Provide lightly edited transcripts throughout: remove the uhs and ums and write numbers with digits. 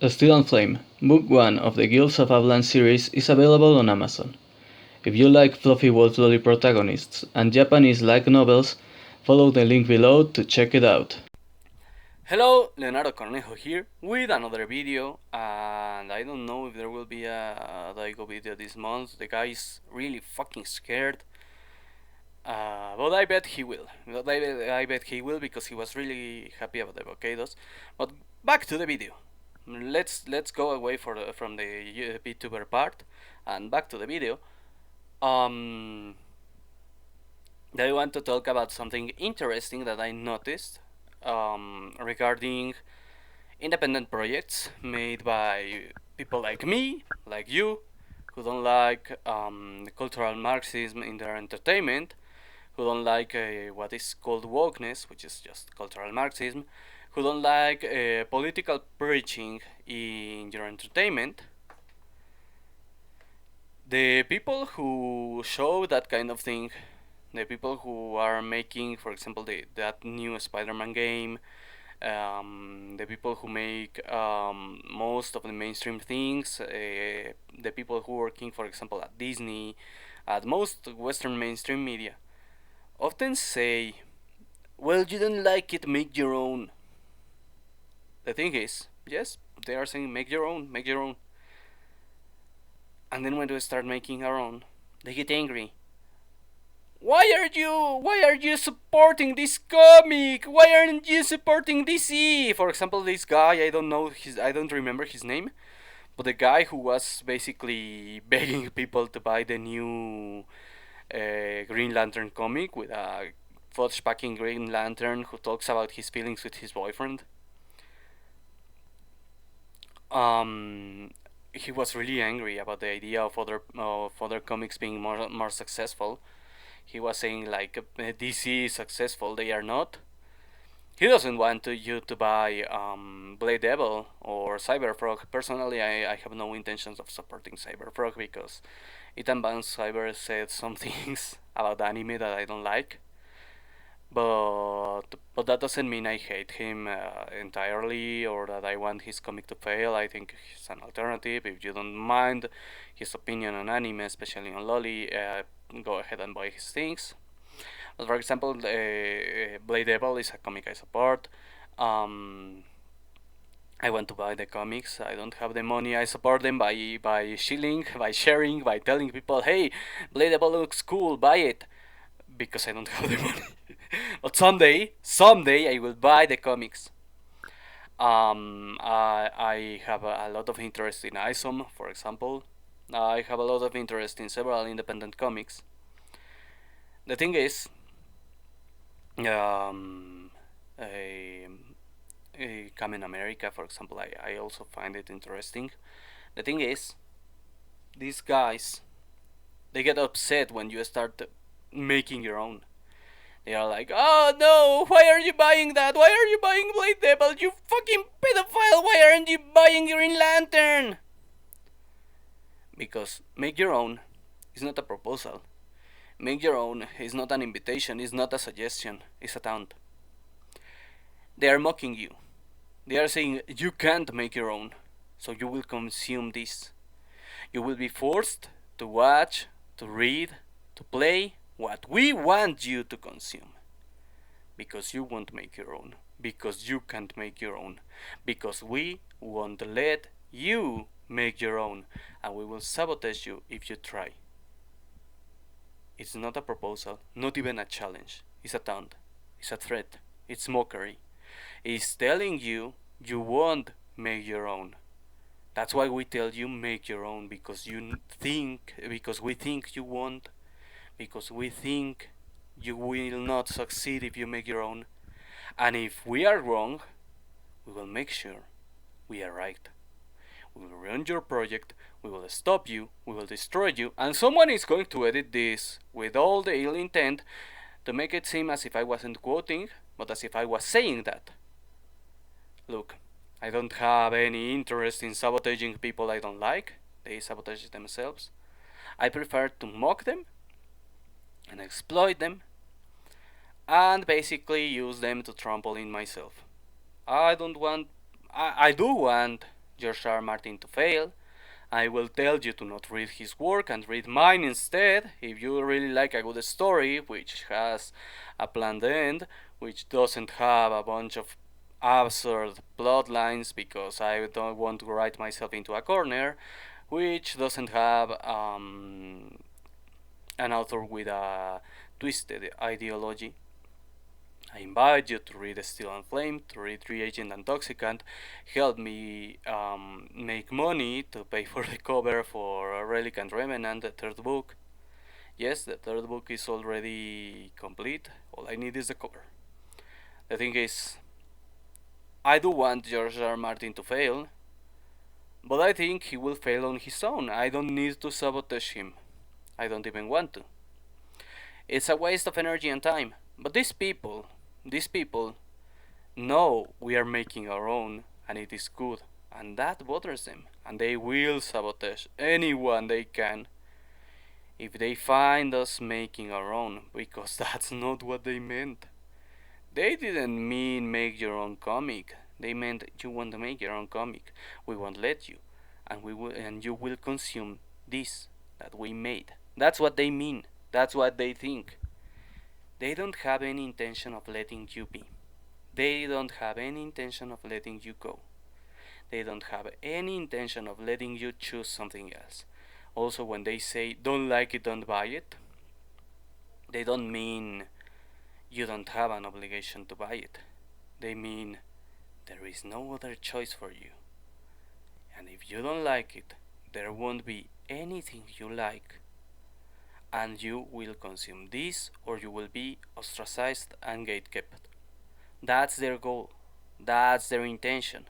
Steel and Flame, Book 1 of the Guilds of Avlaan series is available on Amazon. If you like fluffy wolf lolly protagonists and Japanese light novels, follow the link below to check it out. Hello, Leonardo Cornejo here with another video, and I don't know if there will be a Daigo video this month. The guy is really fucking scared, but I bet he will. I bet he will because he was really happy about the avocados. But back to the video. Let's go away from the VTuber part and back to the video. I want to talk about something interesting that I noticed regarding independent projects made by people like me, like you, who don't like cultural Marxism in their entertainment, who don't like what is called wokeness, which is just cultural Marxism, who don't like political preaching in your entertainment. The people who show that kind of thing, the people who are making, for example, that new Spider-Man game, the people who make most of the mainstream things, the people who are working, for example, at Disney, at most Western mainstream media, often say, well, you don't like it, make your own. The thing is, yes, they are saying make your own, make your own. And then when we start making our own, they get angry. Why are you supporting this comic? Why aren't you supporting DC? For example, this guy, I don't remember his name, but the guy who was basically begging people to buy the new Green Lantern comic with a fudge packing Green Lantern who talks about his feelings with his boyfriend. He was really angry about the idea of other comics being more successful. He was saying like DC is successful, they are not. He doesn't want you to buy Blade Devil or Cyberfrog. Personally, I have no intentions of supporting Cyberfrog because Ethan Van Cyber said some things about anime that I don't like. But that doesn't mean I hate him entirely or that I want his comic to fail. I think he's an alternative. If you don't mind his opinion on anime, especially on Loli, go ahead and buy his things. But for example, Blade Devil is a comic I support. I want to buy the comics. I don't have the money. I support them by shilling, by sharing, by telling people, hey, Blade Devil looks cool, buy it. Because I don't have the money. But someday I will buy the comics. I have a lot of interest in ISOM, for example. I have a lot of interest in several independent comics. The thing is, Kamen America, for example, I also find it interesting. The thing is, these guys, they get upset when you start making your own. They are like, oh no, why are you buying that? Why are you buying Blade Devil? You fucking pedophile, why aren't you buying Green Lantern? Because make your own is not a proposal. Make your own is not an invitation, is not a suggestion, it's a taunt. They are mocking you. They are saying you can't make your own, so you will consume this. You will be forced to watch, to read, to play what we want you to consume. Because you won't make your own. Because you can't make your own. Because we won't let you make your own. And we will sabotage you if you try. It's not a proposal, not even a challenge. It's a taunt. It's a threat. It's mockery. It's telling you you won't make your own. That's why we tell you make your own, because we think you won't, because we think you will not succeed if you make your own. And if we are wrong, we will make sure we are right. We will ruin your project, we will stop you, we will destroy you, and someone is going to edit this with all the ill intent to make it seem as if I wasn't quoting, but as if I was saying that. Look, I don't have any interest in sabotaging people I don't like. They sabotage themselves. I prefer to mock them and exploit them and basically use them to trample in myself. I do want George R. R. Martin to fail. I will tell you to not read his work and read mine instead. If you really like a good story which has a planned end, which doesn't have a bunch of absurd plot lines because I don't want to write myself into a corner, which doesn't have an author with a twisted ideology, I invite you to read Steel and Flame, to read Reagent and Toxicant. Help me make money to pay for the cover for Relic and Remnant, the third book. Yes, the third book is already complete. All I need is the cover. The thing is, I do want George R. R. Martin to fail, but I think he will fail on his own. I don't need to sabotage him. I don't even want to. It's a waste of energy and time. But these people know we are making our own and it is good, and that bothers them, and they will sabotage anyone they can if they find us making our own, because that's not what they meant. They didn't mean make your own comic. They meant you want to make your own comic. We won't let you, and you will consume this that we made. That's what they mean. That's what they think. They don't have any intention of letting you be. They don't have any intention of letting you go. They don't have any intention of letting you choose something else. Also, when they say don't like it, don't buy it, they don't mean you don't have an obligation to buy it. They mean there is no other choice for you. And if you don't like it, there won't be anything you like. And you will consume this or you will be ostracized and gatekept. That's their goal. That's their intention.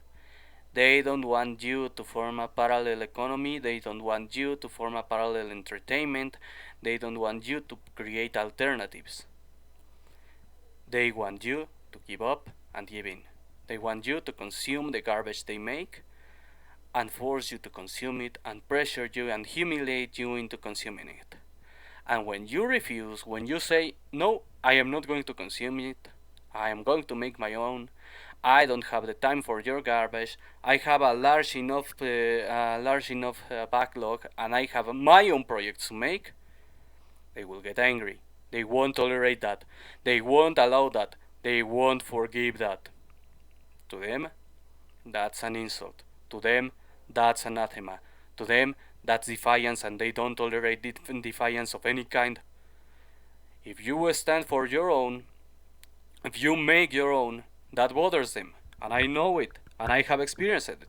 They don't want you to form a parallel economy. They don't want you to form a parallel entertainment. They don't want you to create alternatives. They want you to give up and give in. They want you to consume the garbage they make and force you to consume it and pressure you and humiliate you into consuming it. And when you refuse, when you say, no, I am not going to consume it, I am going to make my own, I don't have the time for your garbage, I have a large enough backlog and I have my own projects to make, they will get angry. They won't tolerate that. They won't allow that. They won't forgive that. To them, that's an insult. To them, that's anathema. To them, that's defiance, and they don't tolerate defiance of any kind. If you stand for your own, if you make your own, that bothers them. And I know it, and I have experienced it.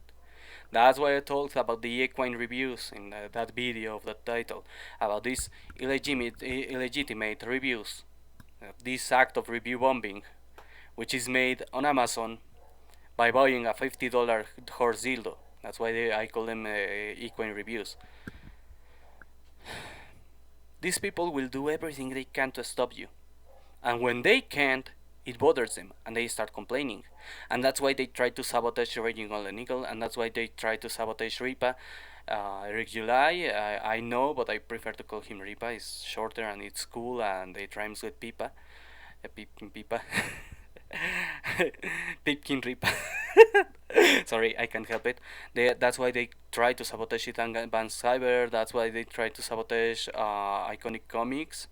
That's why I talked about the equine reviews in that video of that title, about these illegitimate reviews, this act of review bombing, which is made on Amazon by buying a $50 horse dildo. That's why I call them equine reviews. These people will do everything they can to stop you. And when they can't, it bothers them and they start complaining. And that's why they try to sabotage Raging Golden Eagle, and that's why they try to sabotage Ripa. Eric July, I know, but I prefer to call him Ripa. It's shorter and it's cool and it rhymes with Pipa. Pipkin Pipa. Pipkin Ripa. Sorry, I can't help it. That's why they try to sabotage it and ban Cyber. That's why they try to sabotage Iconic Comics.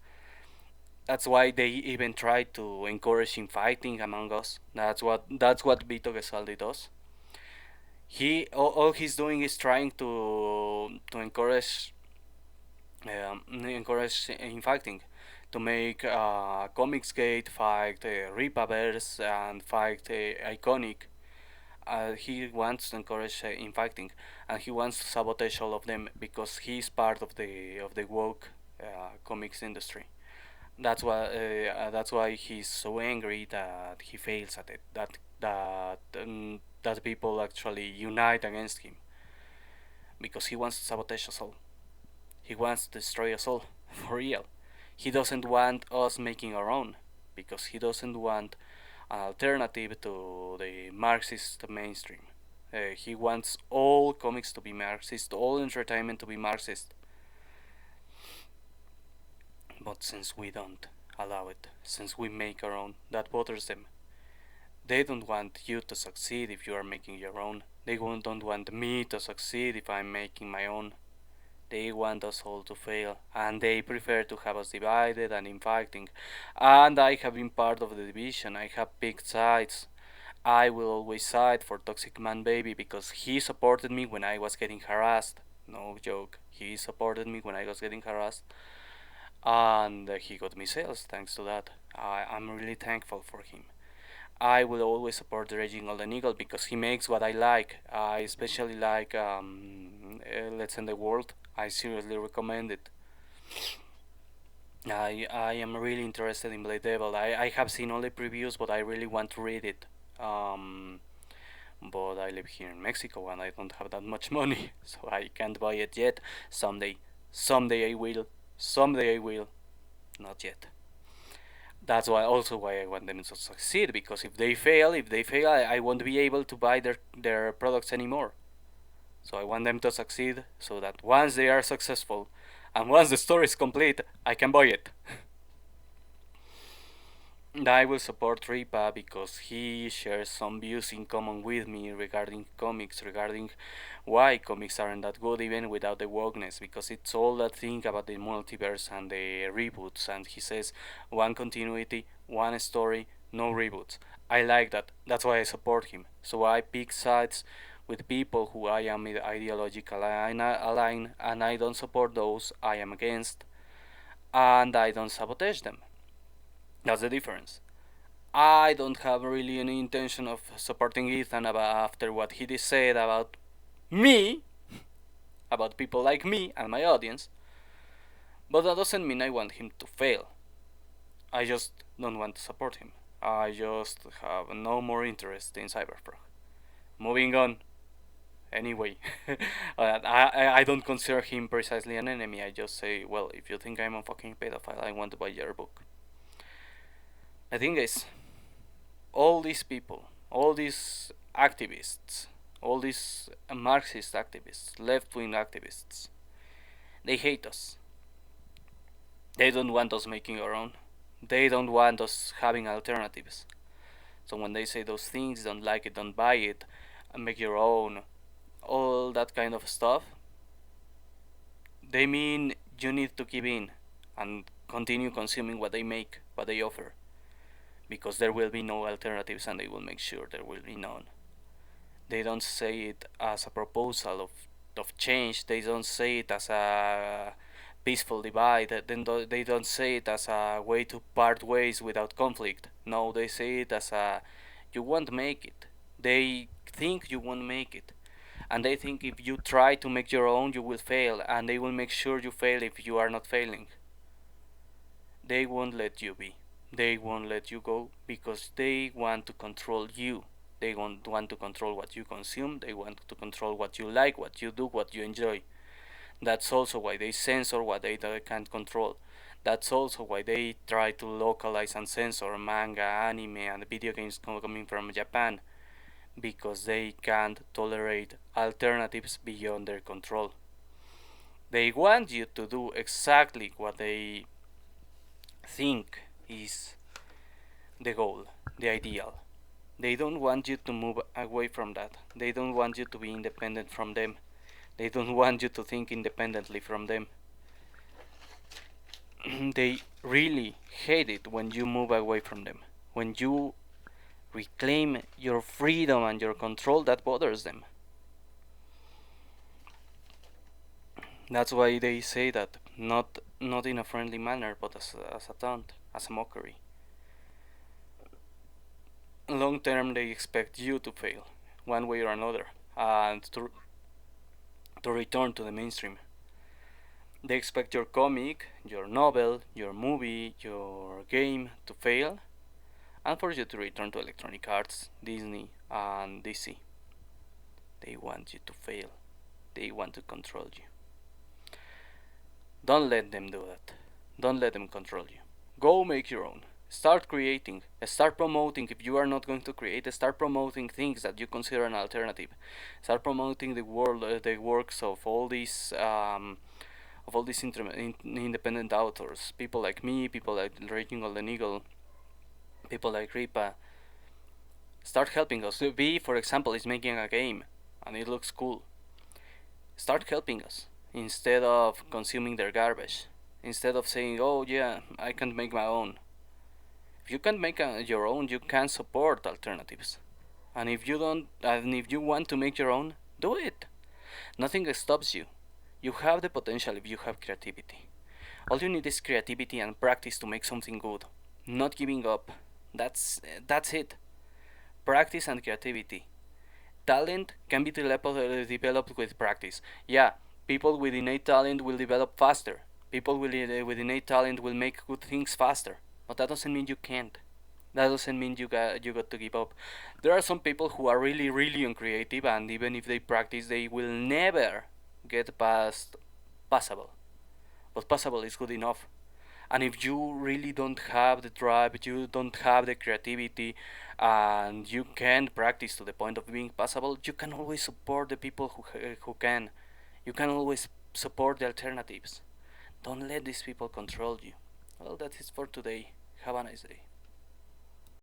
That's why they even try to encourage infighting among us. That's what Vito Gesaldi does. All he's doing is trying to encourage infighting, to make Comicsgate fight Ripaverse and fight Iconic. He wants to encourage infighting, and he wants to sabotage all of them because he's part of the woke comics industry. That's why he's so angry that he fails at it. That people actually unite against him because he wants to sabotage us all. He wants to destroy us all for real. He doesn't want us making our own because he doesn't want an alternative to the Marxist mainstream. He wants all comics to be Marxist, all entertainment to be Marxist. But since we don't allow it, since we make our own, that bothers them. They don't want you to succeed if you are making your own. They don't want me to succeed if I'm making my own. They want us all to fail, and they prefer to have us divided and infighting. And I have been part of the division. I have picked sides. I will always side for Toxic Man Baby because he supported me when I was getting harassed. No joke. He supported me when I was getting harassed, and he got me sales thanks to that. I'm really thankful for him. I will always support the Raging Golden Eagle because he makes what I like. I especially like Let's End the World. I seriously recommend it. I am really interested in Blade Devil. I have seen all the previews, but I really want to read it. But I live here in Mexico and I don't have that much money, so I can't buy it yet. Someday, someday I will. Someday I will. Not yet. That's why I want them to succeed, because if they fail, I won't be able to buy their products anymore. So I want them to succeed so that once they are successful and once the story is complete, I can buy it. I will support Ripa because he shares some views in common with me regarding comics, regarding why comics aren't that good even without the wokeness, because it's all that thing about the multiverse and the reboots, and he says one continuity, one story, no reboots. I like that. That's why I support him. So I pick sides with people who I am ideologically aligned, and I don't support those I am against, and I don't sabotage them. That's the difference. I don't have really any intention of supporting Ethan after what he said about me, about people like me and my audience, but that doesn't mean I want him to fail. I just don't want to support him. I just have no more interest in Cyberpunk. Moving on. Anyway, I don't consider him precisely an enemy. I just say, well, if you think I'm a fucking pedophile, I want to buy your book. The thing is, all these people, all these activists, all these Marxist activists, left wing activists, they hate us. They don't want us making our own. They don't want us having alternatives. So when they say those things, don't like it, don't buy it, make your own, all that kind of stuff, they mean you need to give in and continue consuming what they make, what they offer, because there will be no alternatives and they will make sure there will be none. They don't say it as a proposal of change, they don't say it as a peaceful divide, they don't say it as a way to part ways without conflict. No, they say it as a you won't make it. They think you won't make it. And they think if you try to make your own, you will fail, and they will make sure you fail if you are not failing. They won't let you be. They won't let you go because they want to control you. They want to control what you consume. They want to control what you like, what you do, what you enjoy. That's also why they censor what they can't control. That's also why they try to localize and censor manga, anime, and video games coming from Japan, because they can't tolerate alternatives beyond their control. They want you to do exactly what they think is the goal, the ideal. They don't want you to move away from that. They don't want you to be independent from them. They don't want you to think independently from them. They really hate it when you move away from them. When you reclaim your freedom and your control, that bothers them. That's why they say that, not in a friendly manner, but as a taunt, as a mockery. Long term, they expect you to fail, one way or another, and to return to the mainstream. They expect your comic, your novel, your movie, your game to fail, and for you to return to Electronic Arts, Disney, and DC. They want you to fail. They want to control you. Don't let them do that. Don't let them control you. Go make your own. Start creating. Start promoting. If you are not going to create, start promoting things that you consider an alternative. Start promoting the works of all these independent authors. People like me, people like Reagent and Toxicant, people like Ripa. Start helping us. B, for example, is making a game and it looks cool. Start helping us instead of consuming their garbage. Instead of saying, oh yeah, I can't make my own. If you can't make your own, you can support alternatives. And if you don't, and if you want to make your own, do it. Nothing stops you. You have the potential if you have creativity. All you need is creativity and practice to make something good. Not giving up. That's it. Practice and creativity. Talent can be developed with practice. Yeah, people with innate talent will develop faster. People with innate talent will make good things faster. But that doesn't mean you can't. That doesn't mean you got to give up. There are some people who are really uncreative, and even if they practice, they will never get past passable. But passable is good enough. And if you really don't have the drive, you don't have the creativity, and you can't practice to the point of being passable, you can always support the people who can. You can always support the alternatives. Don't let these people control you. Well, that is for today. Have a nice day.